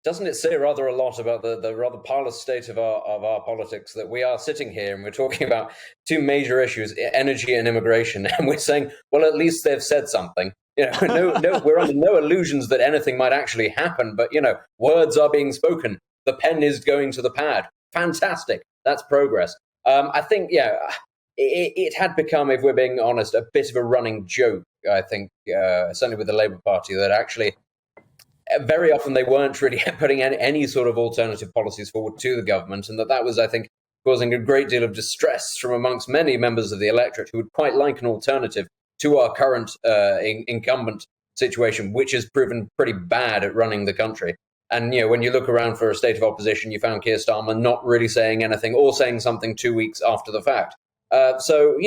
Doesn't it say rather a lot about the rather parlous state of our politics that we are sitting here and we're talking about two major issues, energy and immigration, and we're saying, well, at least they've said something. We're under no illusions that anything might actually happen, but words are being spoken. The pen is going to the pad. Fantastic. That's progress. I think, it had become, if we're being honest, a bit of a running joke, I think, certainly with the Labour Party, that actually very often they weren't really putting any sort of alternative policies forward to the government, and that was, I think, causing a great deal of distress from amongst many members of the electorate who would quite like an alternative to our current incumbent situation, which has proven pretty bad at running the country. And when you look around for a state of opposition, you found Keir Starmer not really saying anything or saying something 2 weeks after the fact. So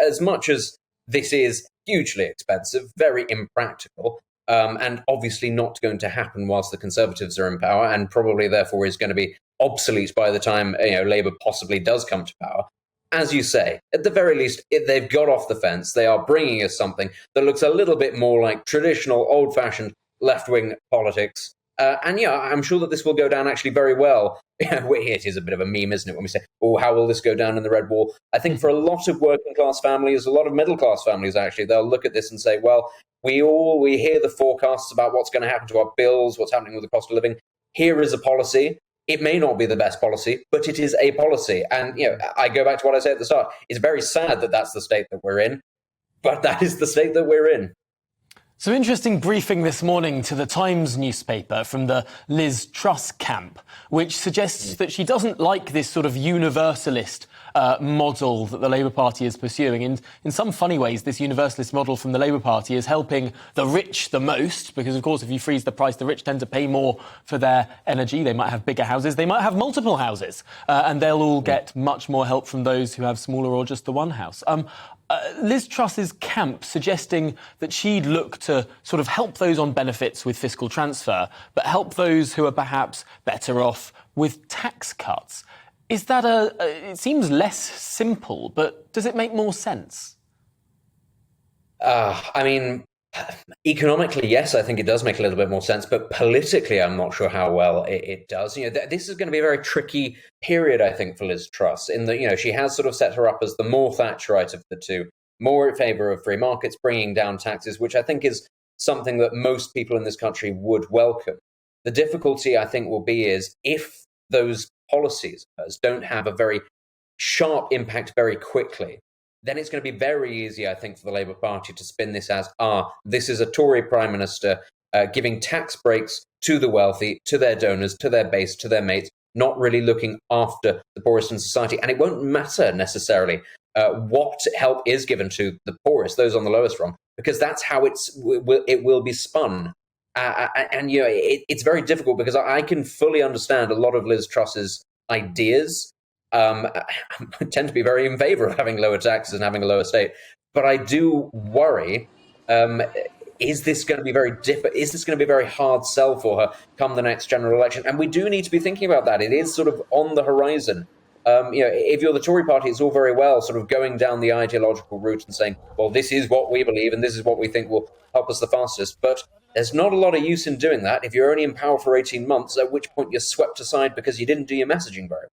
as much as this is hugely expensive, very impractical, and obviously not going to happen whilst the Conservatives are in power, and probably therefore is going to be obsolete by the time Labour possibly does come to power. As you say, at the very least, they've got off the fence. They are bringing us something that looks a little bit more like traditional, old-fashioned left-wing politics. And I'm sure that this will go down actually very well. It is a bit of a meme, isn't it, when we say, oh, how will this go down in the Red Wall? I think for a lot of working-class families, a lot of middle-class families, actually, they'll look at this and say, well, we hear the forecasts about what's going to happen to our bills, what's happening with the cost of living. Here is a policy. It may not be the best policy, but it is a policy. And, I go back to what I said at the start. It's very sad that that's the state that we're in, but that is the state that we're in. So interesting briefing this morning to the Times newspaper from the Liz Truss camp, which suggests that she doesn't like this sort of universalist model that the Labour Party is pursuing. And in some funny ways, this universalist model from the Labour Party is helping the rich the most, because, of course, if you freeze the price, the rich tend to pay more for their energy. They might have bigger houses. They might have multiple houses. And they'll all get much more help from those who have smaller or just the one house. Liz Truss's camp suggesting that she'd look to sort of help those on benefits with fiscal transfer, but help those who are perhaps better off with tax cuts. Is that it seems less simple, but does it make more sense? Economically, yes, I think it does make a little bit more sense, but politically, I'm not sure how well it does. This is going to be a very tricky period, I think, for Liz Truss, in that, she has sort of set her up as the more Thatcherite of the two, more in favour of free markets, bringing down taxes, which I think is something that most people in this country would welcome. The difficulty, I think, will be is if those policies don't have a very sharp impact very quickly, then it's going to be very easy, I think, for the Labour Party to spin this as, this is a Tory Prime Minister giving tax breaks to the wealthy, to their donors, to their base, to their mates, not really looking after the poorest in society. And it won't matter necessarily what help is given to the poorest, those on the lowest rung, because that's how it will be spun. And it's very difficult because I can fully understand a lot of Liz Truss's ideas. I tend to be very in favour of having lower taxes and having a lower state, but I do worry: is this going to be Is this going to be a very hard sell for her come the next general election? And we do need to be thinking about that. It is sort of on the horizon. If you're the Tory party, it's all very well sort of going down the ideological route and saying, well, this is what we believe and this is what we think will help us the fastest. But there's not a lot of use in doing that if you're only in power for 18 months, at which point you're swept aside because you didn't do your messaging very well.